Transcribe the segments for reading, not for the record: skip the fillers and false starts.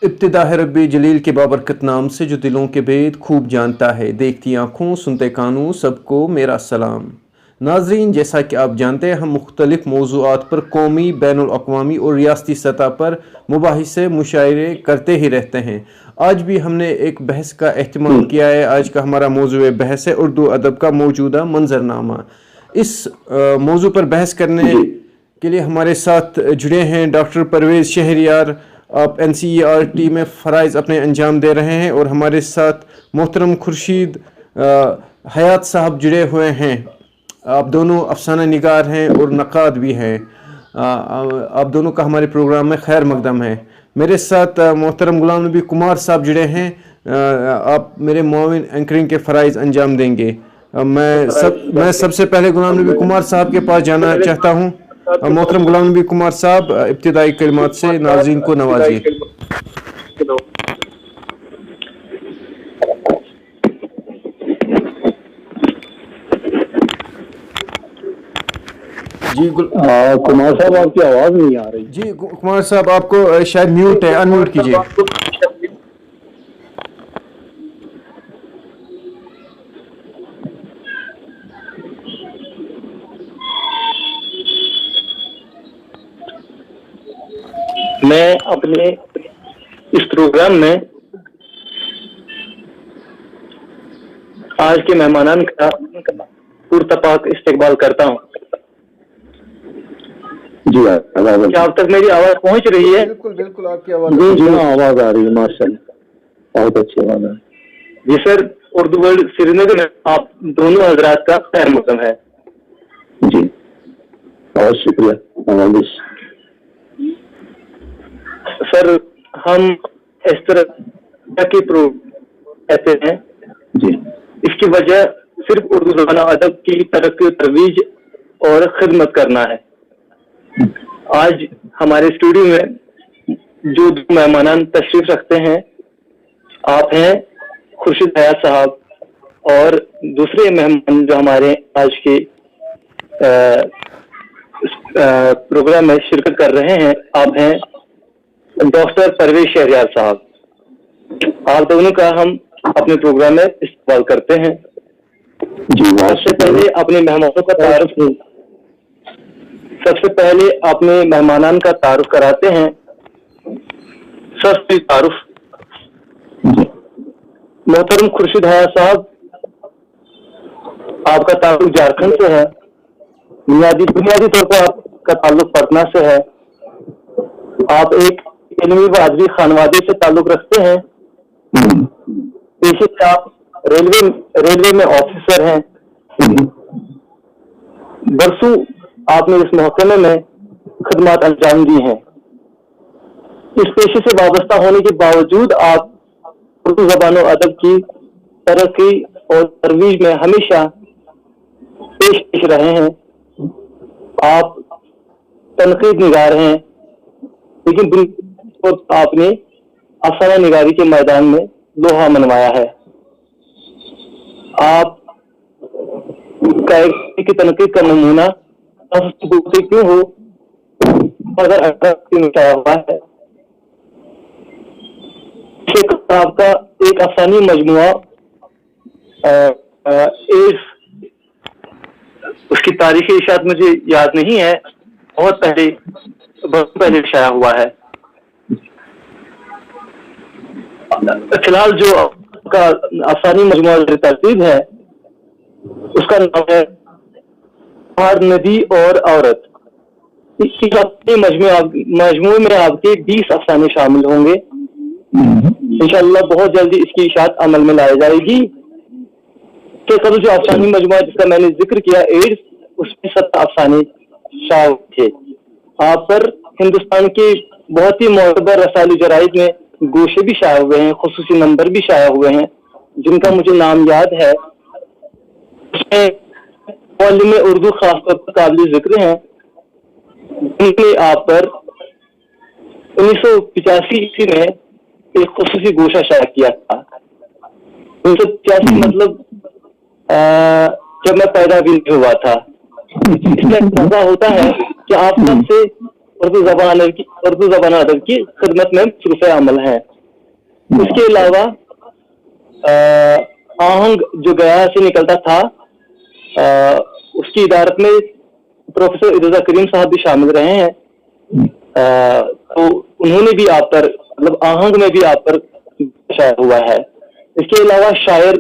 इब्तिदा है रब्बी जलील के बाबरकत नाम से जो दिलों के भेद खूब जानता है। देखती आँखों सुनते कानों सबको मेरा सलाम। नाजरीन, जैसा कि आप जानते हैं हम मुख्तलिफ मौज़ूआत पर कौमी, बैनुल अक़वामी और रियासती सतह पर मुबाहिसे मुशायरे करते ही रहते हैं। आज भी हमने एक बहस का एहतमाम किया है। आज का हमारा मौज़ू बहस है उर्दू अदब का मौजूदा मंजरनामा। इस मौजू पर बहस करने के लिए हमारे साथ जुड़े हैं डॉक्टर परवेज़ शहरियार। आप NCERT में फ़राइज़ अपने अंजाम दे रहे हैं और हमारे साथ मोहतरम खुर्शीद हयात साहब जुड़े हुए हैं। आप दोनों अफसाना निगार हैं और नक़ाद भी हैं। आप दोनों का हमारे प्रोग्राम में खैर मकदम है। मेरे साथ मोहतरम गुलाम नबी कुमार साहब जुड़े हैं। आप मेरे मुआविन एंकरिंग के फ़राइज़ अंजाम देंगे। मैं सबसे पहले गुलाम नबी कुमार साहब के पास जाना चाहता हूँ। मोहतरम गुलाम नबी कुमार साहब, इब्तिदाई कलिमात से नाज़रीन को नवाजिए। जी कुमार साहब, आपकी आवाज नहीं आ रही। जी कुमार साहब, आपको शायद म्यूट है, अनम्यूट कीजिए। मैं अपने इस प्रोग्राम में आज के मेहमानान का पुरतपाक इस्तकबाल करता हूँ। जी क्या अब तक मेरी आवाज पहुंच रही है? बिल्कुल बिल्कुल, आपकी आवाज। जी हाँ, आवाज आ रही है, माशाल्लाह, बहुत अच्छी आवाज है। जी सर, उर्दू वर्ल्ड श्रीनगर में आप दोनों हजरात का खैर मकदम है। जी बहुत शुक्रिया। सर, हम इस तरह के कहते हैं जी, इसकी वजह सिर्फ उर्दू ज़बान अदब की तरक्की, तरवीज और खिदमत करना है। आज हमारे स्टूडियो में जो दो मेहमान तशरीफ रखते हैं, आप हैं खुर्शीद हयात साहब, और दूसरे मेहमान जो हमारे आज के प्रोग्राम में शिरकत कर रहे हैं, आप हैं डॉक्टर परवेज़ शहरियार साहब। आप दोनों का हम अपने प्रोग्राम में इस्तेमाल करते हैं। जी, सबसे पहले अपने मेहमानों का अपने मेहमानान का तारुफ कराते हैं। सबसे तारुफ मोहतरम खुर्शीद हयात साहब, आपका ताल्लुक झारखंड से है। बुनियादी तौर पर आपका ताल्लुक पटना से है। आप एक इल्मी व अदबी खानवादे से ताल्लुक रखते हैं। पेशे से आप रेलवे में ऑफिसर हैं। बरसों आपने इस महकमे में खिदमत अंजाम दी हैं। इस पेशे से वाबस्ता होने के बावजूद आप उर्दू ज़बान और अदब की तरक्की और तरवीज में हमेशा पेश रहे हैं। आप तनकीद निगार हैं, लेकिन आपने अफसाना निगारी के मैदान में लोहा मनवाया है। आप की तनकीद का नमूना क्यों हो, अगर हुआ है। आपका एक अफसानी मजमुआ उसकी तारीखी इशात मुझे याद नहीं है, बहुत पहले शाया हुआ है। फिलहाल जो आपका अफसानी मजमुआ तरतीब है, उसका नाम है पहाड़, नदी और औरत। मजमूए में आपके 20 अफसाने शामिल होंगे। इंशाअल्लाह बहुत जल्दी इसकी इशात अमल में लाई जाएगी। के कल जो अफसानी मजमुआ जिसका मैंने जिक्र किया, एड्स, उसमें 7 अफसाने शाया थे। आप पर हिंदुस्तान के बहुत ही मोतबर रसाली जराइद में गोशे भी शाया हुए हैं, खुसूसी नंबर भी शाया हुए हैं, जिनका मुझे नाम याद है। उसमें मौलम उर्दू खासतौर पर काबिल जिक्र हैं, जिनने आप पर 1985 ईस्वी में एक खुसूसी गोशा शाया किया था। 1985 मतलब जब मैं पैदा भी नहीं हुआ था। इससे अंदाजा होता है कि आप सबसे उर्दू ज़बान अदब की खिदमत में मसरूफ़ अमल हैं। इसके अलावा आहंग जो गया से निकलता था, उसकी इदारत में प्रोफेसर रज़ा करीम साहब भी शामिल रहे हैं। तो उन्होंने भी आप पर, मतलब आहंग में भी आप पर शायर हुआ है। इसके अलावा शायर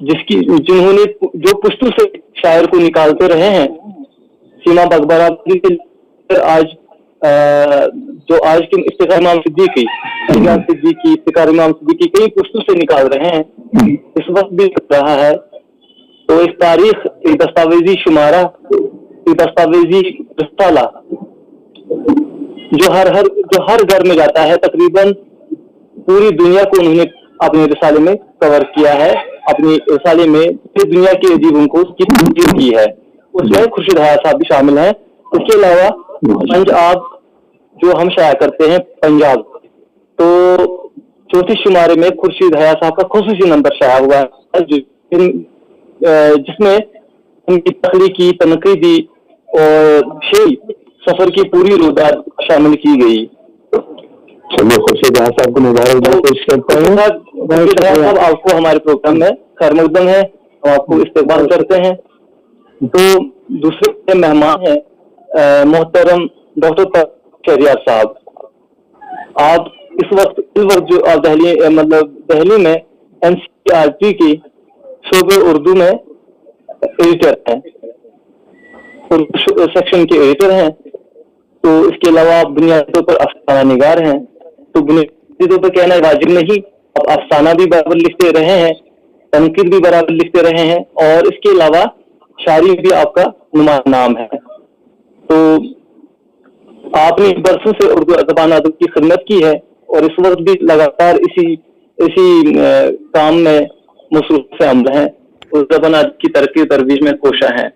जिन्होंने जो पुश्तू से शायर को निकालते रहे हैं, सीमा बकबरा आज जो आज के इफ्तिखार इमाम सिद्दीकी कई पुश्तों से निकाल रहे हैं, इस वक्त भी रहा है। तो इस तारीख, एक दस्तावेजी शुमारा, एक दस्तावेजी रिसाला जो हर घर में जाता है, तकरीबन पूरी दुनिया को उन्होंने अपने रिसाले में कवर किया है। अपनी रिसाले में पूरी दुनिया के अजीबों को उसकी तस्दीर की है। उसमें खुर्शीद हया साहब भी शामिल हैं। इसके अलावा पंजाब जो हम शाया करते हैं, पंजाब, तो चौथी शुमारे में खुर्शीद हया साहब का खुसूसी नंबर शाया हुआ है, जिसमें उनकी तख्लीकी, तनकीदी और शेरी सफर की पूरी रुदात शामिल की गई। चलिए, खुर्शीद हया साहब को मुबारकबाद पेश करते हैं। खुर्शीद हया साहब आपको हमारे प्रोग्राम में खैर मकदम है, हम आपको इस्तकबाल करते हैं। तो दूसरे मेहमान हैं मोहतरम डॉक्टर शहरियार साहब। आप इस वक्त जो आप दिल्ली में NCERT की शोबे उर्दू में एडिटर हैं, उर्दू सेक्शन के एडिटर हैं। तो इसके अलावा आप बुनियादी तौर पर अफसाना निगार हैं। तो बुनियादी तौर पर कहना वाजिब नहीं, आप अफसाना भी बराबर लिखते रहे हैं, तनकीद भी बराबर लिखते रहे हैं, और इसके अलावा शायरी भी आपका नुमा नाम है। तो आपने बरसों से उर्दू ज़बान अदब की खिदमत की है और इस वक्त भी लगातार इसी काम में मसरूफ़ अमल हैं, उर्दू ज़बान अदब की तरक्की तरवीज में कोशा हैं।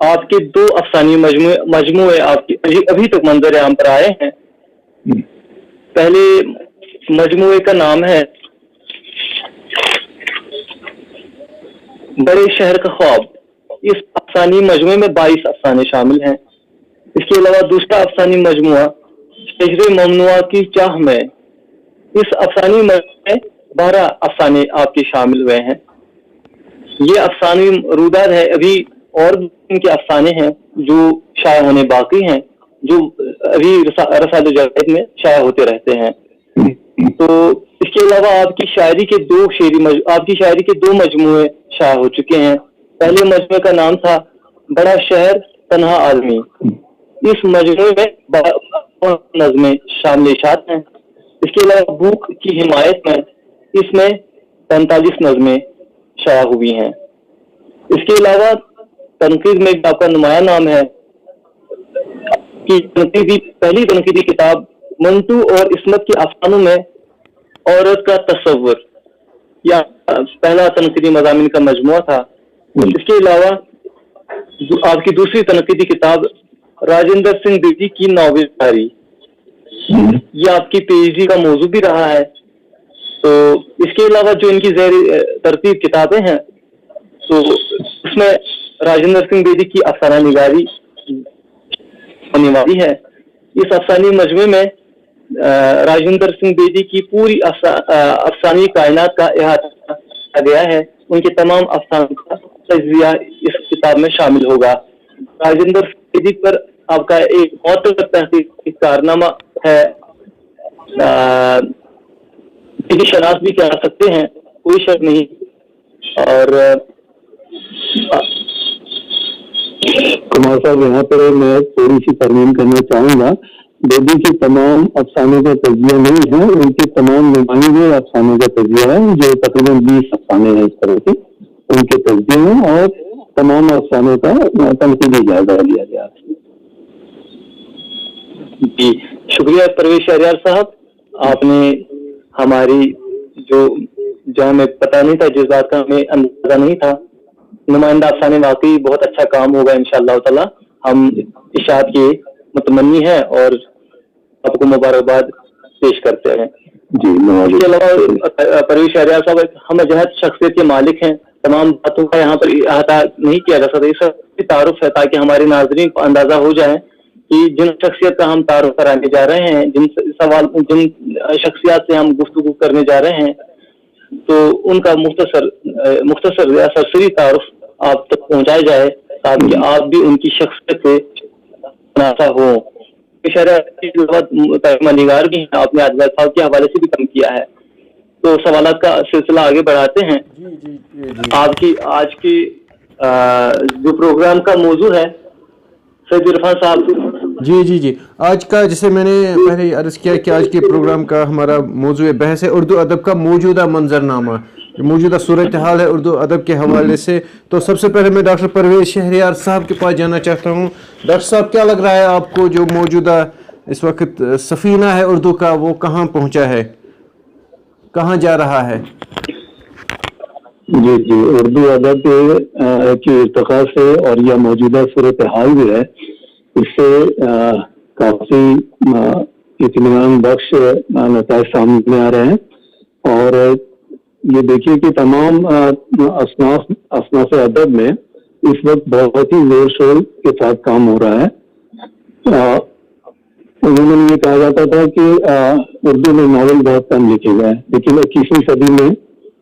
आपके 2 अफसानी मजमूए आपकी अभी तक मंजर आम पर आए हैं। पहले मजमूए का नाम है बड़े शहर का ख्वाब। इस अफसानी मजमूए में 22 अफसाने शामिल हैं। इसके अलावा दूसरा अफसानी मजमुआ शजरे ममनुआ की चाह में, इस अफसानी मजमूए में 12 अफसाने आपके शामिल हुए हैं। ये अफसानी रुदात है। अभी और इनके अफसाने हैं जो शाया होने बाकी हैं, जो अभी रसाद जवाहिद में शाया होते रहते हैं। तो इसके अलावा आपकी शायरी के 2 मजमूए शाया हो चुके हैं। पहले मजमूए का नाम था बड़ा शहर तन्हा आदमी। इस मजमूए में नज़में शामिल हैं। इसके अलावा भूख की हिमायत में, इसमें 45 नज़में शाया हुई हैं। इसके अलावा तनकीद में आपका नुमाया नाम है कि पहली तनकीदी किताब मंटू और इसमत के अफसानों में औरत का तस्वुर, या पहला तनकीदी मज़ामीन का मजमुआ था। इसके अलावा आपकी दूसरी तनकीदी किताब राजेंद्र सिंह बेदी की नावलबारी, ये आपकी PhD का मौजू भी रहा है। तो इसके अलावा जो इनकी ज़ेर तरतीब किताबें हैं, तो उसमें राजेंद्र सिंह बेदी की अफसाना निगारी होने वाली है। इस अफसानी मजमूए में राजेंद्र सिंह बेदी की पूरी अफसानी कायनात का अहाता किया गया है। उनके तमाम अफसानों का तज्जिया इस किताब में शामिल होगा। राजेंद्र सिंह बेदी पर आपका एक बहुत तहकीक कारनामा है, शनाख्त भी करा सकते हैं, कोई शक नहीं। और कुमार साहब, यहाँ पर मैं थोड़ी सी तरमीम करना चाहूंगा। बेदी के तमाम अफसानों का तजिया नहीं है, उनके तमाम नुमाइंदे अफसानों का तजिया है, जो तकरीबन 20 अफसाने हैं इस तरह के, उनके तजिए हैं और तमाम अफसानों का तनकीदी जायजा लिया गया। जी शुक्रिया परवेज शहरियार साहब, आपने हमारी जो हमें पता नहीं था, जिस बात का हमें अंदाजा नहीं था, नुमाइंदा अफसाने वाकई बहुत अच्छा काम होगा इंशाअल्लाह ताला। हम इशाअत के मुतमन्नी हैं और आपको मुबारकबाद पेश करते हैं। जी, इसके अलावा परवेज शहरियार साहब हम अजहद शख्सियत के मालिक हैं। तमाम बातों का यहाँ पर अहाता नहीं किया जा सकता, ये सब तारुफ है ताकि हमारे नाज़रीन को अंदाजा हो जाए کہ جن شخصیت کا ہم تعارف کرانے جا رہے ہیں، جن شخصیات سے ہم گفتگو کرنے جا رہے ہیں، تو ان کا مختصر یا سرسری تعارف آپ تک پہنچایا جائے تاکہ آپ بھی ان کی شخصیت سے مناسب ہوں. نگار بھی ہیں، آپ نے عادل صاحب کے حوالے سے بھی کم کیا ہے. تو سوالات کا سلسلہ آگے بڑھاتے ہیں. آپ کی آج کی جو پروگرام کا موضوع ہے سید عرفان صاحب. جی آج کا، جسے میں نے پہلے عرض کیا کہ آج کے پروگرام کا ہمارا موضوع بحث ہے اردو ادب کا موجودہ منظرنامہ، موجودہ صورتحال ہے اردو ادب کے حوالے سے. تو سب سے پہلے میں ڈاکٹر پرویز شہریار صاحب کے پاس جانا چاہتا ہوں. ڈاکٹر صاحب، کیا لگ رہا ہے آپ کو جو موجودہ اس وقت سفینہ ہے اردو کا، وہ کہاں پہنچا ہے، کہاں جا رہا ہے؟ جی اردو ادب کی ارتقاء سے اور یہ موجودہ صورتحال بھی ہے، اس سے کافی اطمینان بخش نتائج سامنے آ رہے ہیں. اور یہ دیکھیے کہ تمام اصناف ادب میں اس وقت بہت ہی زور شور کے ساتھ کام ہو رہا ہے. عموماً یہ کہا جاتا تھا کہ اردو میں ناول بہت کم لکھے گئے، لیکن 21ویں صدی میں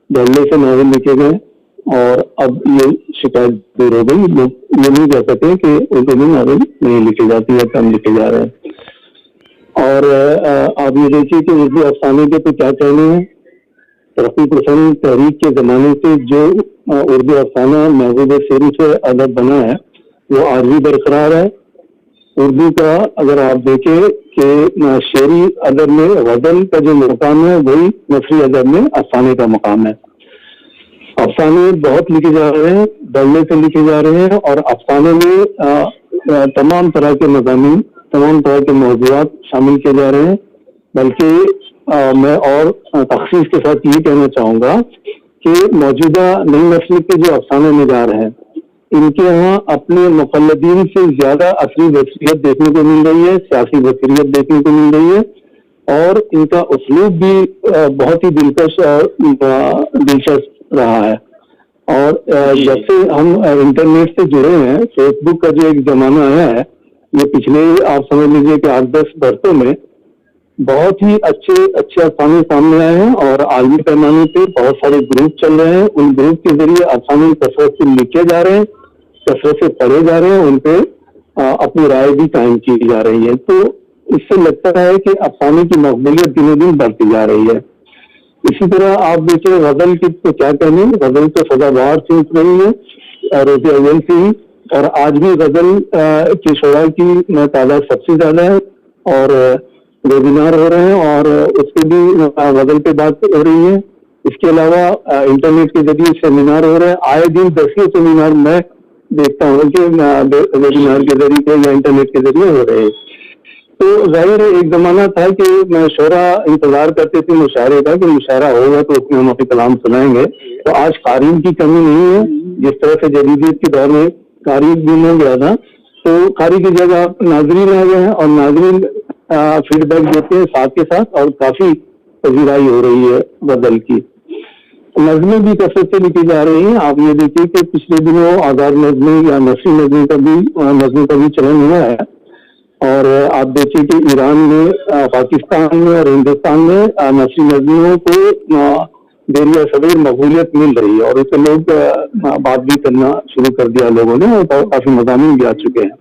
دھڑلے سے ناول لکھے گئے اور اب یہ شکایت دور ہو گئی. لوگ یہ نہیں کہہ سکتے کہ اردو میں ناول نہیں لکھی جاتی ہے، کم لکھے جا رہے ہیں. اور آپ یہ دیکھیے کہ اردو افسانے کے تو کیا کہنے ہیں. ترقی پسند تحریک کے زمانے سے جو اردو افسانہ محبوب شعری سے ادب بنا ہے وہ آج بھی برقرار ہے. اردو کا اگر آپ دیکھیں کہ شعری ادب میں غزل کا جو مقام ہے وہی نثری ادب میں افسانے کا مقام ہے. افسانے بہت لکھے جا رہے ہیں، دھڑلے سے لکھے جا رہے ہیں، اور افسانے میں تمام طرح کے مضامین، تمام طرح کے موضوعات شامل کیے جا رہے ہیں. بلکہ میں اور تخصیص کے ساتھ یہ کہنا چاہوں گا کہ موجودہ نئی نسل کے جو افسانے نگار ہیں ان کے یہاں اپنے مقلدین سے زیادہ عصری بصیرت دیکھنے کو مل رہی ہے، سیاسی بصیرت دیکھنے کو مل رہی ہے، اور ان کا اسلوب بھی بہت ہی دلکش اور دلچسپ رہا ہے. اور جب سے ہم انٹرنیٹ سے جڑے ہیں، فیس بک کا جو ایک زمانہ آیا ہے، یہ پچھلے آپ سمجھ لیجیے کہ 8-10 برسوں میں بہت ہی اچھے افسانے سامنے آئے ہیں، اور عالمی پیمانے پہ بہت سارے گروپ چل رہے ہیں. ان گروپ کے ذریعے افسانے کثرت سے لکھے جا رہے ہیں، کثرت سے پڑھے جا رہے ہیں، ان پہ اپنی رائے بھی قائم کی جا رہی ہے. تو اس سے لگتا ہے کہ افسانے کی مقبولیت دنوں دن بڑھتی جا رہی ہے. اسی طرح آپ دیکھیں غزل کی تو کیا کہنے، غزل تو سدا بہار سے اٹھ رہی ہے روز اول سے ہی، اور آج بھی غزل کی شعراء کی تعداد سب سے زیادہ ہے، اور ویبینار ہو رہے ہیں اور اس پہ بھی غزل پہ بات ہو رہی ہے. اس کے علاوہ انٹرنیٹ کے ذریعے سیمینار ہو رہے ہیں. آئے دن 10 سیمینار میں دیکھتا ہوں کہ ویبینار کے ذریعے یا انٹرنیٹ کے ذریعے ہو رہے ہیں. تو ظاہر ایک زمانہ تھا کہ میں شعراء انتظار کرتے تھے مشاعرے کا، کہ مشاعرہ ہوگا تو اس میں ہم اپنے کلام سنائیں گے. تو آج قارئین کی کمی نہیں ہے. جس طرح سے جدیدیت کے دور میں قاری بھی ہو گیا تھا، تو قاری کی جگہ ناظرین آ گئے ہیں، اور ناظرین فیڈ بیک دیتے ہیں ساتھ کے ساتھ، اور کافی پذیرائی ہو رہی ہے غزل کی. نظمیں بھی کثرت سے لکھی جا رہی ہیں. آپ یہ دیکھیے کہ پچھلے دنوں آزاد نظمیں یا نثری نظموں کا بھی چلن ہوا ہے. اور آپ دیکھیے کہ ایران میں، پاکستان میں اور ہندوستان میں نثری نظموں کو دیر یا سویر مقبولیت مل رہی ہے، اور اس سے لوگ بات بھی کرنا شروع کر دیا لوگوں نے، اور کافی مضامین بھی آ چکے ہیں.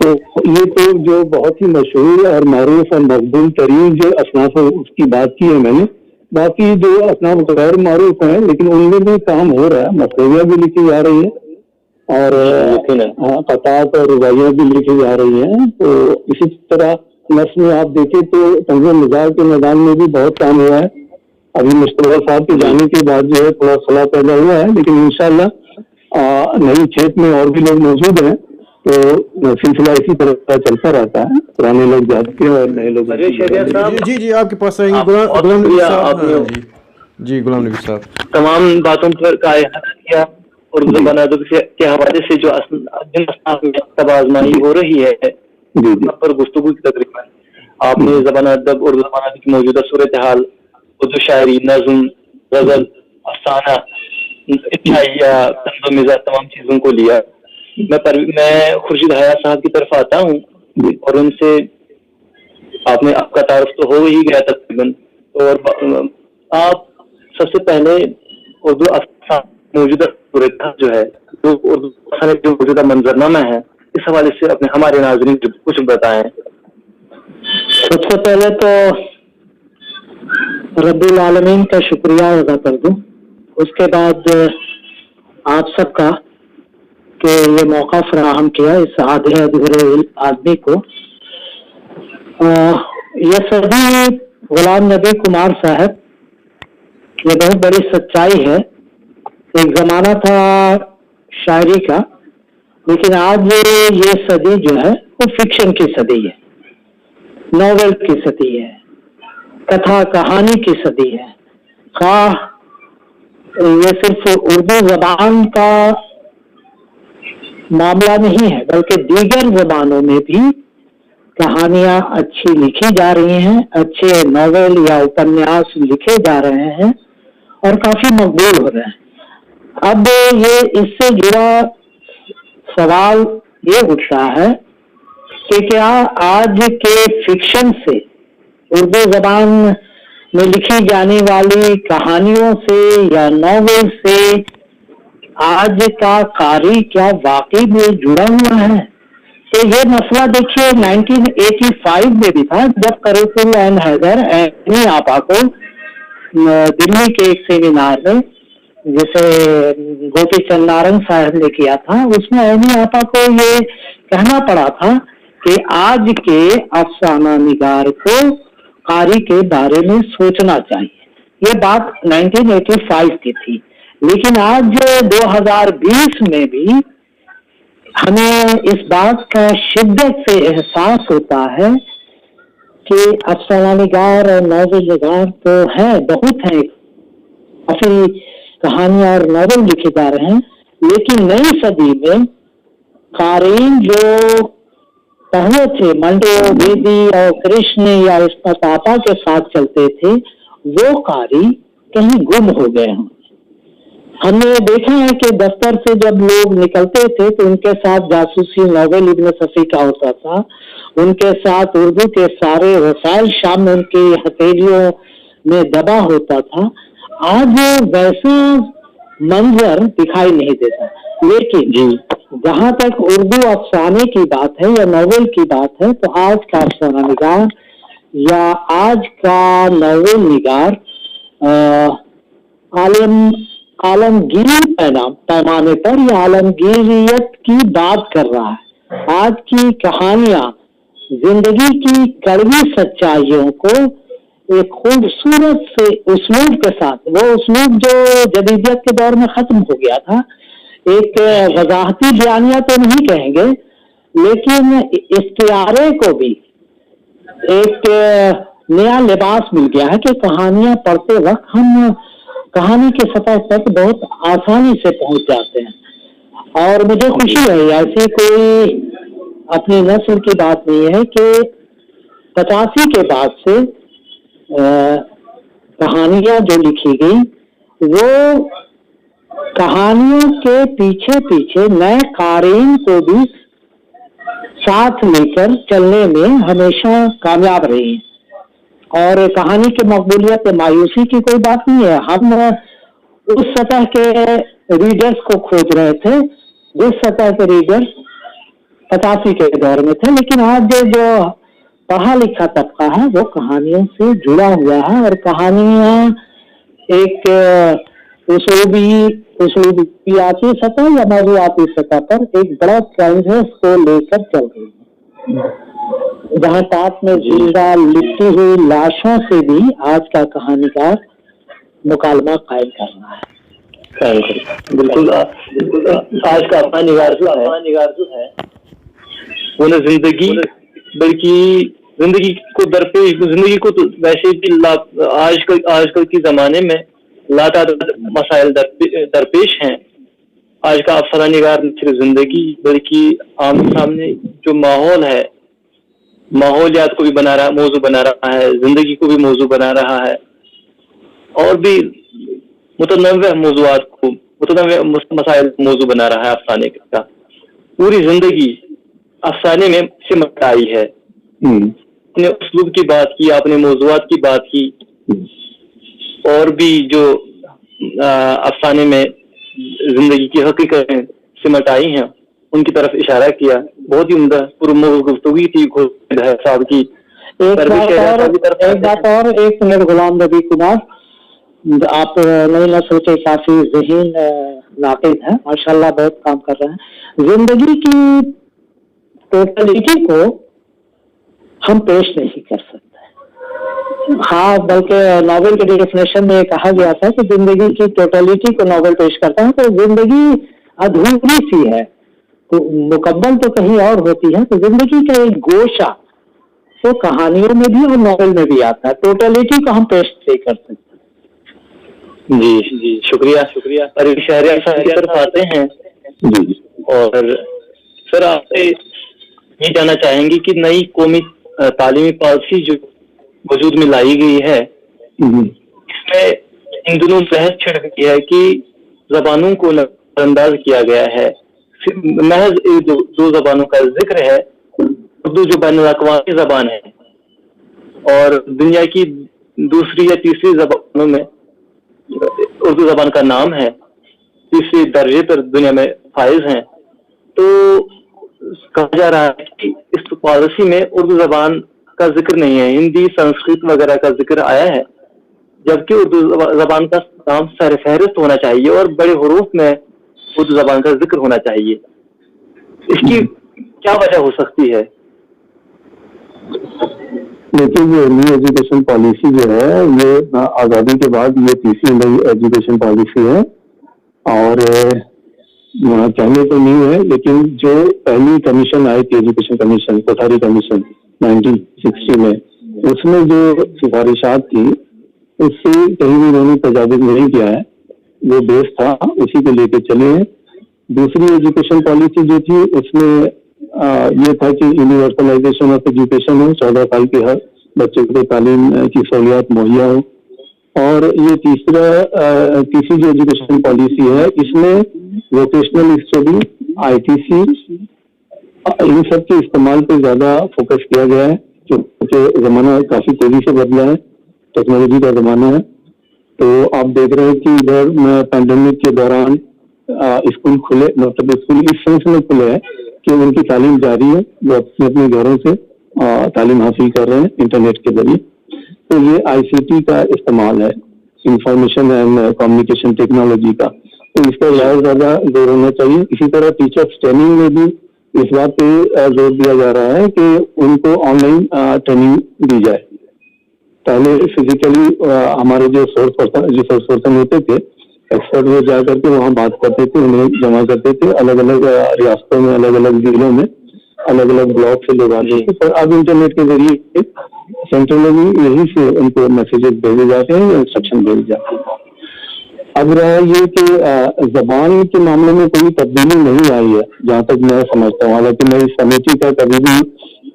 تو یہ تو جو بہت ہی مشہور اور معروف اور مقبول ترین جو اصناف اس کی بات کی ہے میں نے. باقی جو اصناف غیر معروف ہیں لیکن ان میں بھی کام ہو رہا ہے. مصنوعیاں بھی لکھی جا رہی ہیں، اور قطعات اور رباعیاں بھی لکھی جا رہی ہیں. تو اسی طرح نثر میں آپ دیکھیں تو طنز مزاح کے میدان میں بھی بہت کام ہوا ہے. ابھی مشتبہ صاحب کے جانے کے بعد جو ہے تھوڑا خلا پیدا ہوا ہے، لیکن انشاءاللہ نئی کھیت میں اور بھی لوگ موجود ہیں، تو سلسلہ اسی طرح چلتا رہتا ہے. پرانے لوگ جاتے ہیں اور نئے لوگ. جی آپ کے پاس آئیں گے غلام نبی صاحب. جی غلام نبی صاحب، تمام باتوں پر کا احاطہ کیا. اردو زبان ادب کے حوالے سے جو جن اصناف میں طب آزمائی ہو رہی ہے پر گفتگو کی تقریباً آپ نے زبان ادب، اردو زبان ادب کی موجودہ صورتحال، اردو شاعری، نظم، غزل، افسانہ، طنز و مزاح، تمام چیزوں کو لیا. میں خورشید حیات صاحب کی طرف آتا ہوں اور ان سے آپ کا تعارف تو ہو ہی گیا تقریباً، اور آپ سب سے پہلے اردو موجودہ صورتحال جو ہے، جو اردو جو موجودہ منظرنامہ ہے، اس حوالے سے اپنے ہمارے ناظرین کو کچھ بتائیں۔ سب سے پہلے تو رب العالمین کا شکریہ ادا کر دوں، اس کے بعد آپ سب کا کہ یہ موقع فراہم کیا اس آدھے ادھورے آدمی کو۔ یہ صدی غلام نبی کمار صاحب، یہ بہت بڑی سچائی ہے۔ ایک زمانہ تھا شاعری کا، لیکن آج یہ صدی جو ہے وہ فکشن کی صدی ہے، ناول کی صدی ہے، کتھا کہانی کی صدی ہے۔ خواہ یہ صرف اردو زبان کا معاملہ نہیں ہے، بلکہ دیگر زبانوں میں بھی کہانیاں اچھی لکھی جا رہی ہیں، اچھے ناول یا اپنیاس لکھے جا رہے ہیں اور کافی مقبول ہو رہے ہیں۔ اب یہ اس سے جڑا سوال یہ اٹھتا ہے کہ کیا آج کے فکشن سے، اردو زبان میں لکھی جانے والی کہانیوں سے یا ناول سے آج کا قاری کیا واقعی میں جڑا ہوا ہے؟ تو یہ مسئلہ دیکھیے 1985 میں بھی تھا، جب قریب العین حیدر عینی آپا کو دلی کے ایک سیمینار میں، جسے گوپی چند نارنگ صاحب نے کیا تھا، اس میں عینی آپا کو یہ کہنا پڑا تھا کہ آج کے افسانہ نگار کو قاری کے بارے میں سوچنا چاہیے۔ یہ بات 1985 کی تھی، لیکن آج 2020 میں بھی ہمیں اس بات کا شدت سے احساس ہوتا ہے کہ افسانہ نگار اور ناول نگار تو ہیں، بہت ہیں، کافی کہانیاں اور ناول لکھے جا رہے ہیں، لیکن نئی صدی میں قارئین جو پہلے تھے، منڈو بیدی اور کرشن یا عصمت آپا کے ساتھ چلتے تھے، وہ قاری کہیں گم ہو گئے ہیں۔ ہم نے دیکھا ہے کہ دفتر سے جب لوگ نکلتے تھے تو ان کے ساتھ جاسوسی ناول ابن صفی کا ہوتا تھا، ان کے ساتھ اردو کے سارے وسائل شام میں ان کی ہتھیلیوں میں دبا ہوتا تھا۔ آج ویسا منظر دکھائی نہیں دیتا، لیکن جہاں تک اردو افسانے کی بات ہے یا ناول کی بات ہے، تو آج کا افسانہ نگار یا آج کا ناول نگار عالمگیر پیمانے پر یا عالمگیریت کی بات کر رہا ہے۔ آج کی کہانیاں زندگی کی کڑوی سچائیوں کو ایک خوبصورت سے اسلوب کے ساتھ، وہ اسلوب جو جدیدیت کے دور میں ختم ہو گیا تھا، ایک وضاحتی بیانیہ تو نہیں کہیں گے، لیکن استعارے کو بھی ایک نیا لباس مل گیا ہے کہ کہانیاں پڑھتے وقت ہم کہانی کے سطح تک بہت آسانی سے پہنچ جاتے ہیں۔ اور مجھے خوشی ہے، ایسی کوئی اپنی نسل کی بات نہیں ہے کہ 85 کے بعد سے کہانیاں جو لکھی گئی، وہ کہانیوں کے پیچھے پیچھے نئے قارئین کو بھی ساتھ لے کر چلنے میں ہمیشہ کامیاب رہی ہے۔ اور کہانی کی مقبولیت مایوسی کی کوئی بات نہیں ہے۔ ہم اس سطح کے ریڈرز کو کھوج رہے تھے جس سطح کے ریڈرز 85 کے دور میں تھے، لیکن آج جو پڑھا لکھا طبقہ ہے وہ کہانیوں سے جڑا ہوا ہے، اور کہانیاں ایک اسلوبیاتی سطح یا موضوعاتی سطح پر ایک بڑا کینوس کو لے کر چل رہی ہے، جہاں پاس میں زندہ لپٹی ہوئی لاشوں سے بھی آج کا کہانیکار مکالمہ قائم کر رہا ہے۔ بالکل آج کا اپنا نگار جو ہے وہ نہ زندگی، بلکہ زندگی کو درپیش، زندگی کو تو ویسے بھی آج کل کے زمانے میں لاتعداد مسائل درپیش ہیں۔ آج کا افسانہ نگار نہ صرف زندگی بلکہ عام سامنے جو ماحول ہے، ماحولیات کو بھی موضوع بنا رہا ہے، زندگی کو بھی موضوع بنا رہا ہے، اور بھی متنوع موضوعات کو، متنوع مسائل کو موضوع بنا رہا ہے افسانے کا۔ पूरी जिंदगी अफसाने में सिमट आई है। आपने उसलूब की बात की, आपने मौज़ूआत की बात की, और भी जो अफसाने में जिंदगी की हकीकतें सिमट आई हैं उनकी तरफ इशारा किया। बहुत ही उम्दा पुरमौज़ू गुफ्तगू थी साहब की। एक बात और, एक मिनट गुलाम नबी कुमार, आप नई नस्ल के काफी ज़हीन नाक़िद हैं, माशाल्लाह बहुत काम कर रहे हैं। जिंदगी की टोटलिटी को हम पेश नहीं कर सकते। हाँ, बल्कि नॉवेल के डेफिनेशन में कहा गया था कि जिंदगी की टोटलिटी को नॉवेल पेश करता है, तो जिंदगी अधूरी सी है, तो मुकम्मल तो कहीं और होती है। तो जिंदगी का एक गोशा तो कहानियों में भी और नॉवेल में भी आता है, टोटलिटी को हम पेश नहीं कर सकते। जी जी, शुक्रिया शुक्रिया। और शहर की तरफ आते हैं जी, और सर आपसे ये जानना चाहेंगे कि नई कौमी तालीमी पॉलिसी जो वजूद में लाई गई है, इसमें इन दिनों बहस छिड़ गई है कि जबानों को नजरअंदाज किया गया है। महज दो जबानों का जिक्र है, उर्दू जो बैनुल-अक़वामी जबान है और दुनिया की दूसरी या तीसरी जबानों में उर्दू जबान का नाम है, तीसरे दर्जे पर दुनिया में फाइज हैं। तो कहा जा रहा है कि इस पॉलिसी में उर्दू जबान का जिक्र नहीं है, हिंदी संस्कृत वगैरह का जिक्र आया है, जबकि उर्दू जबान का नाम फहरिस्त होना चाहिए और बड़े हरूफ में उर्दू जबान का जिक्र होना चाहिए। इसकी क्या वजह हो सकती है? देखिए, ये न्यू एजुकेशन पॉलिसी जो है, ये आज़ादी के बाद ये तीसरी नई एजुकेशन पॉलिसी है, और कहने तो नहीं है, लेकिन जो पहली कमीशन आई थी, एजुकेशन कमीशन, कोठारी कमीशन 1960 में, उसमें जो सिफारिशात थी उससे कहीं भी उन्होंने तजाविज़ नहीं किया है। वो बेस था, उसी को लेके चले हैं। दूसरी एजुकेशन पॉलिसी जो थी उसमें ये था कि यूनिवर्सलाइजेशन ऑफ एजुकेशन हो, 14 साल के हर बच्चे को तालीम की सहूलियात मुहैया हो। और ये तीसरी जो एजुकेशन पॉलिसी है, इसमें वोकेशनल स्टडी, ITC, इन सब के इस्तेमाल पे ज्यादा फोकस किया गया है, क्योंकि जमाना काफी तेजी से बदला है, टेक्नोलॉजी का जमाना है। तो आप देख रहे हैं कि इधर पैंडेमिक के दौरान स्कूल खुले, मतलब स्कूल इस सेंस में खुले हैं कि उनकी तालीम जारी है, वो अपने अपने घरों से तालीम हासिल कर रहे हैं इंटरनेट के जरिए। तो ये ICT का इस्तेमाल है, इंफॉर्मेशन एंड कम्युनिकेशन टेक्नोलॉजी का, तो इस पर ज्यादा जोर होना चाहिए। इसी तरह टीचर्स ट्रेनिंग में भी इस बात पे जोर दिया जा रहा है कि उनको ऑनलाइन ट्रेनिंग दी जाए। पहले फिजिकली हमारे जो रिसोर्स पर्सन होते थे, एक्सपर्ट, वो जा करके वहाँ बात करते थे, उन्हें जमा करते थे, अलग अलग रियासतों में, अलग अलग जिलों में, अलग अलग ब्लॉक से लोग आते थे। पर अब इंटरनेट के जरिए सेंट्रली यहीं से उनको मैसेजेस भेजे जाते हैं, इंस्ट्रक्शन भेजे जाते हैं। अब रहा ये कि जबान के मामले में कोई तब्दीली नहीं आई है, जहाँ तक मैं समझता हूँ। हालांकि मैं इस कमेटी का कभी भी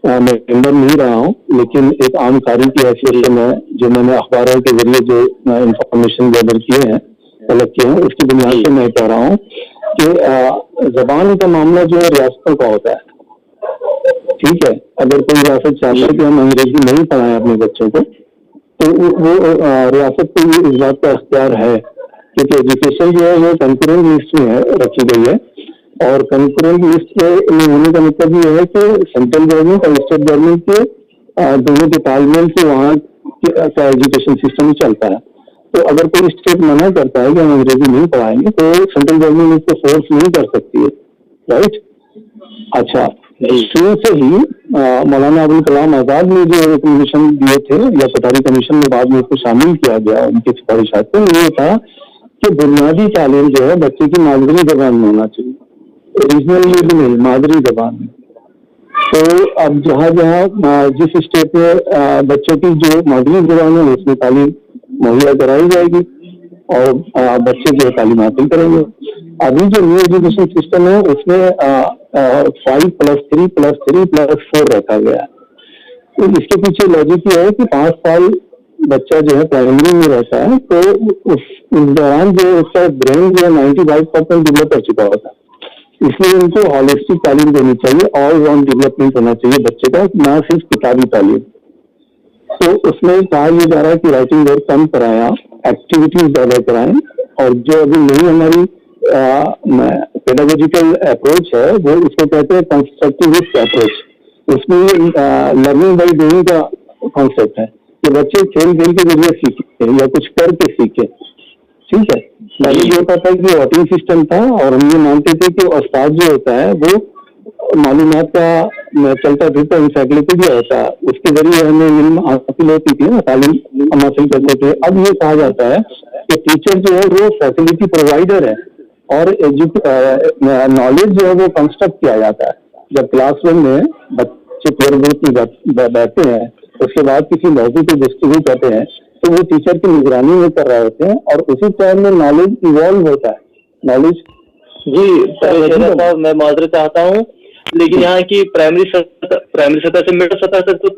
मेंबर नहीं रहा हूँ, लेकिन एक आम कारी की हैसियत से मैं, जो मैंने अखबारों के जरिए जो इंफॉर्मेशन गैदर किए हैं, कलेक्ट किए हैं, उसकी बुनियाद पर मैं कह रहा हूँ कि जबान का मामला जो है रियासतों का होता है। ठीक है, अगर कोई रियासत चाहती है कि हम अंग्रेजी नहीं पढ़ाएं अपने बच्चों को, तो वो रियासत को इस बात का अख्तियार है, क्योंकि एजुकेशन जो है वो कंकरेंट लिस्ट में है, रखी गई है। और कंकरेंट लिस्ट में होने का मतलब ये है कि सेंट्रल गवर्नमेंट और स्टेट गवर्नमेंट के दोनों के तालमेल से वहाँ का एजुकेशन सिस्टम चलता है। तो अगर कोई स्टेट मना करता है कि हम अंग्रेजी नहीं पढ़ाएंगे, तो सेंट्रल गवर्नमेंट उसको फोर्स नहीं कर सकती है, राइट? अच्छा, शुरू से ही मौलाना अबुल कलाम आजाद ने जो रिकमेंडेशन दिए थे, या कोठारी कमीशन में बाद में उसको शामिल किया गया उनकी सिफारिशात में, ये था कि बुनियादी तालीम जो है बच्चे की मादरी जबान में होना चाहिए, ओरिजिनल भी नहीं, मादरी जबान में। तो अब जहाँ जहाँ जिस स्टेट में बच्चों की जो मादरी जबान है उसमें तालीम मुहैया कराई जाएगी और बच्चे जो तालीम हासिल करेंगे। अभी जो न्यू एजुकेशन सिस्टम है उसमें 5+3+3+4 रखा गया है। तो इसके पीछे लॉजिक ये है कि 5 साल बच्चा जो है प्राइमरी में रहता है, तो उस दौरान जो उसका ब्रेन जो है 95% डेवलप कर चुका होता है। اس لیے ان کو ہالسٹک تعلیم دینی چاہیے, آل راؤنڈ ڈیولپمنٹ ہونا چاہیے بچے کا, نہ صرف کتابی تعلیم. تو اس میں کہا یہ جا رہا ہے کہ رائٹنگ ورک کم کرایا, ایکٹیویٹیز زیادہ کرائیں, اور جو ابھی نئی ہماری پیڈاگوجیکل اپروچ ہے وہ اس کو کہتے ہیں کنسٹرکٹیوسٹ اپروچ. اس میں لرننگ بائی ڈوئنگ کا کانسیپٹ ہے کہ بچے کھیل کھیل کے ذریعے سیکھیں یا کچھ کر کے سیکھیں. ٹھیک ہے, پہلے یہ ہوتا تھا کہ واٹنگ سسٹم تھا, اور ہم یہ مانتے تھے کہ استاد جو ہوتا ہے وہ معلومات کا چلتا پھرتا انسائکلوپیڈیا ہوتا ہے, اس کے ذریعے ہمیں علم حاصل ہوتی تھی, تعلیم ہم حاصل کرتے تھے. اب یہ کہا جاتا ہے کہ ٹیچر جو ہے وہ فیسلٹی پرووائڈر ہے, اور نالج جو ہے وہ کنسٹرکٹ کیا جاتا ہے. جب کلاس روم میں بچے پیئر گروپ میں بیٹھتے ہیں, اس کے بعد کسی موضوع پہ گفتگو کرتے ہیں, تو وہ ٹیچر کی نگرانی میں کر رہے ہوتے ہیں, اور اسی ٹائم میں نالج ایوالو ہوتا ہے. نالج جی صاحب, میں معذرت چاہتا ہوں, لیکن یہاں کی پرائمری سطح سے مڈل سطح تک تو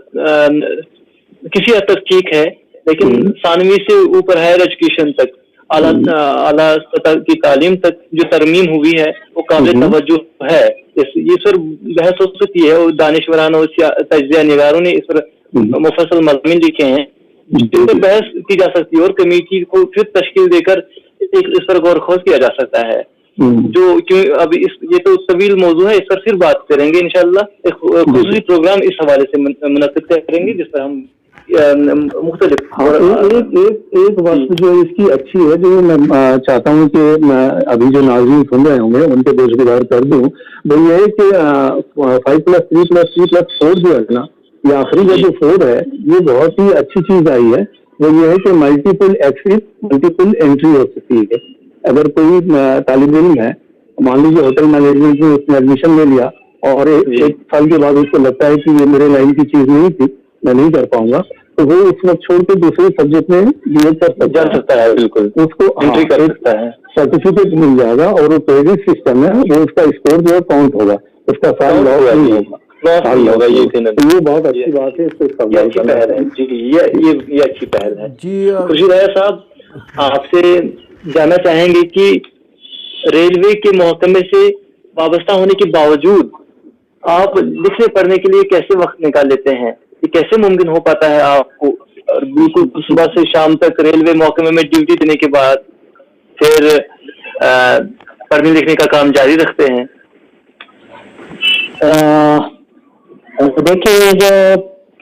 کسی حد تک ٹھیک ہے, لیکن ثانوی سے اوپر ہائر ایجوکیشن تک, اعلیٰ سطح کی تعلیم تک جو ترمیم ہوئی ہے وہ قابل توجہ ہے. یہ سر بحث ہو سکتی ہے, اور دانشوران اور تجزیہ نگاروں نے اس پر مفصل مضامین لکھے ہیں, جن پر بحث کی جا سکتی ہے, اور کمیٹی کو پھر تشکیل دے کر اس پر غور خوض کیا جا سکتا ہے. جو کیوں اب یہ تو طویل موضوع ہے, اس پر پھر بات کریں گے انشاءاللہ. ایک خصوصی پروگرام اس حوالے سے منعقد کریں گے, جس پر ہم مختلف ایک بات جو اس کی اچھی ہے, جو میں چاہتا ہوں کہ میں ابھی جو ناظرین سن رہے ہوں گے ان کے گزار کر دوں, وہ یہ ہے کہ 5+3+3+4 جو ہے نا, یہ آخری کا جو 4 ہے, یہ بہت ہی اچھی چیز آئی ہے. وہ یہ ہے کہ ملٹیپل ایکسٹ ملٹیپل انٹری ہو سکتی ہے. اگر کوئی طالب علم ہے, مان لیجیے ہوٹل مینجمنٹ میں اس نے ایڈمیشن لے لیا, اور ایک سال کے بعد اس کو لگتا ہے کہ یہ میرے لائن کی چیز نہیں تھی, میں نہیں کر پاؤں گا, تو وہ اس وقت چھوڑ کے دوسرے سبجیکٹ میں بی ایڈ کر سکتا ہے. بالکل, اس کو انٹری کر سکتا ہے, سرٹیفکیٹ مل جائے گا, اور وہ کریڈٹ سسٹم ہے, وہ اس کا اسکور جو ہے کاؤنٹ ہوگا, اس کا سال لاس نہیں ہوگا. یہ بہت اچھی بات ہے, اس کو اچھی پہل ہے. جی یہ اچھی پہل ہے. جی خوشی رایا صاحب, آپ سے جاننا چاہیں گے کہ ریلوے کے محکمے سے وابستہ ہونے کے باوجود آپ لکھنے پڑھنے کے لیے کیسے وقت نکال لیتے ہیں؟ یہ کیسے ممکن ہو پاتا ہے آپ کو؟ اور بالکل صبح سے شام تک ریلوے محکمے میں ڈیوٹی دینے کے بعد پھر پڑھنے لکھنے کا کام جاری رکھتے ہیں. دیکھیے, جو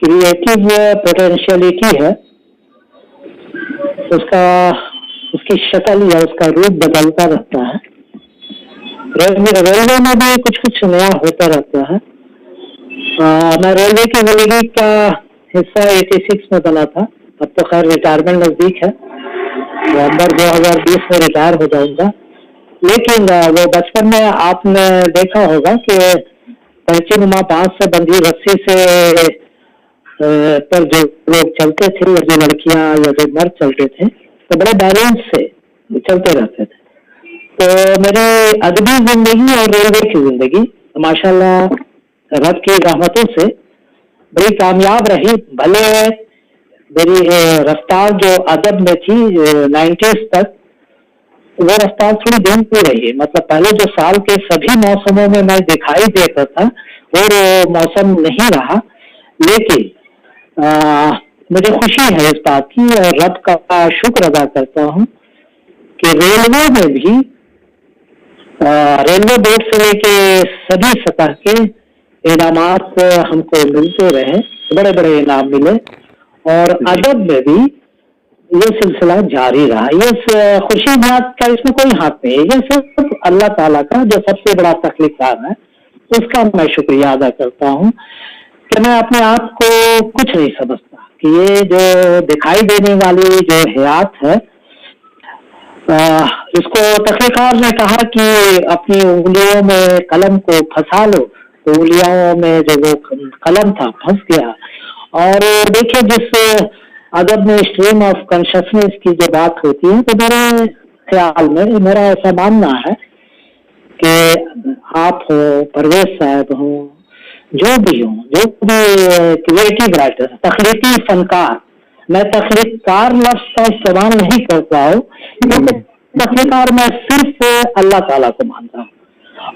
کریٹو پوٹینشیلٹی ہے اس کی شکل یا اس کا روپ بدلتا رہتا ہے. ریلوے میں بھی کچھ نیا ہوتا رہتا ہے. میں ریلوے کی زندگی کا حصہ 86 میں بنا تھا. اب تو خیر ریٹائرمنٹ نزدیک ہے, نومبر 2020 میں ریٹائر ہو جاؤں گا. لیکن وہ بچپن میں آپ نے دیکھا ہوگا کہ پینچی نما بانس سے بندھی رسی سے پر جو لوگ چلتے تھے, یا جو لڑکیاں یا جو مرد چلتے تھے, تو بڑے بیلنس سے چلتے رہتے تھے. تو میری ادبی زندگی اور ریلوے کی زندگی ماشاءاللہ رب کی رحمتوں سے بڑی کامیاب رہی. بھلے میری رفتار جو ادب میں تھی 90s تک, وہ رفتار تھوڑی دن پہ رہی. مطلب پہلے جو سال کے سبھی موسموں میں میں دکھائی دیتا تھا وہ موسم نہیں رہا. لیکن مجھے خوشی ہے اس بات کی, اور رب کا شکر ادا کرتا ہوں کہ ریلوے میں بھی ریلوے بورڈ سے لے کے سبھی سطح کے انعامات ہم کو ملتے رہے, بڑے بڑے انعام ملے. اور ادب میں بھی یہ سلسلہ جاری رہا. یہ خوشی بات کا اس میں کوئی ہاتھ نہیں ہے, یہ صرف اللہ تعالیٰ کا جو سب سے بڑا تخلیق کار ہے, اس کا میں شکریہ ادا کرتا ہوں کہ میں اپنے آپ کو کچھ نہیں سمجھتا کہ یہ جو دکھائی دینے والی جو حیات ہے, اس کو تخلیقار نے کہا کہ اپنی انگلیوں میں قلم کو پھنسا لو, تو انگلیوں میں جو وہ قلم تھا پھنس گیا. اور دیکھیے, جس ادب میں اسٹریم آف کانشسنس کی جو بات ہوتی ہے, تو میرے خیال میں میرا ایسا ماننا ہے کہ آپ ہو, پرویز صاحب ہوں, جو بھی ہوں, جو بھی کریٹو رائٹر, تخلیقی فنکار, میں تخلیق کار لفظ کا استعمال نہیں کرتا ہوں, کیونکہ تخلیق کار میں صرف اللہ تعالیٰ کو مانتا ہوں.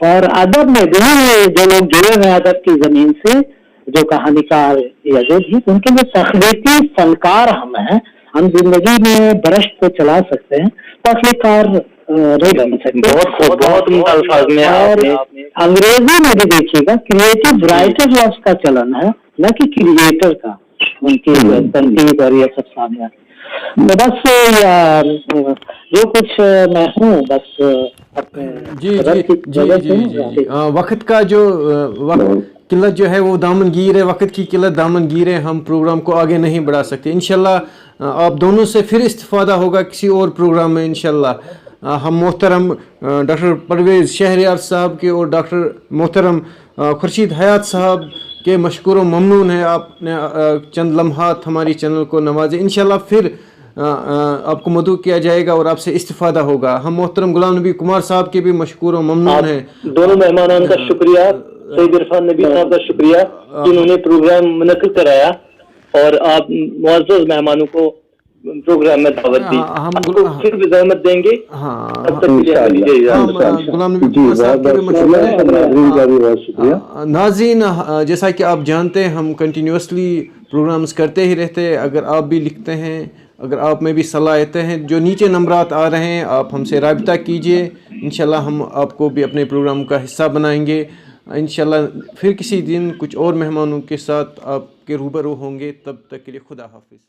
और अदब में भी जो लोग जुड़े हुए हैं अदब की जमीन से, जो कहानीकार या जो भी, उनके लिए तख्लीकी फनकार हम हैं। हम जिंदगी में ब्रश तो चला सकते हैं, तख्लीकार नहीं बन सकते। बहुत उम्दा अल्फाज में और अंग्रेजी में भी देखिएगा क्रिएटिव राइटर लफ्ज का चलन है, न कि क्रिएटर का, उनकी तनकीद और ये सब सामने आते। तो बस जो कुछ मैं हूँ बस अपने जी रब जी की जी वजह जी से जी जी वक्त का जो वक्त किल्लत जो है वो दामनगीर है, वक्त की किल्लत दामनगीर है, हम प्रोग्राम को आगे नहीं बढ़ा सकते। इंशाल्लाह आप दोनों से फिर इस्तिफादा होगा किसी और प्रोग्राम में इंशाल्लाह। हम मोहतरम डॉक्टर परवेज़ शहरयार साहब के और डॉक्टर मोहतरम खुर्शीद हयात साहब के मशकूर व ममनून है, आपने चंद लम्हात हमारी चैनल को नवाजे। इंशाल्लाह फिर आपको मदऊ किया जाएगा और आपसे इस्तिफादा होगा। हम मोहतरम गुलाम नबी कुमार साहब के भी मशकूर व ममनून हैं। दोनों मेहमानान का शुक्रिया, सईद इरफान नबी साहब का शुक्रिया कि उन्होंने प्रोग्राम मुनक्किद कराया और आप मुअज़्ज़ज़ मेहमानों को प्रोग्राम में दावत दी। आपको फिर भी ज़हमत देंगे। तब तक के लिए हमें दीजिए इजाज़त। गुलाम नबी कुमार साहब के भी मशकूर। नाज़रीन, जैसा कि आप जानते हैं हम कंटिन्यूसली प्रोग्राम्स करते ही रहते हैं। अगर आप भी लिखते हैं, अगर आप में भी सलाहियतें हैं, जो नीचे नंबरात आ रहे हैं, आप हमसे राबिता कीजिए। इंशाल्लाह हम आपको भी अपने प्रोग्राम का हिस्सा बनाएंगे। इंशाल्लाह फिर किसी दिन कुछ और मेहमानों के साथ आपके रूबरू होंगे। तब तक के लिए खुदा हाफिज़।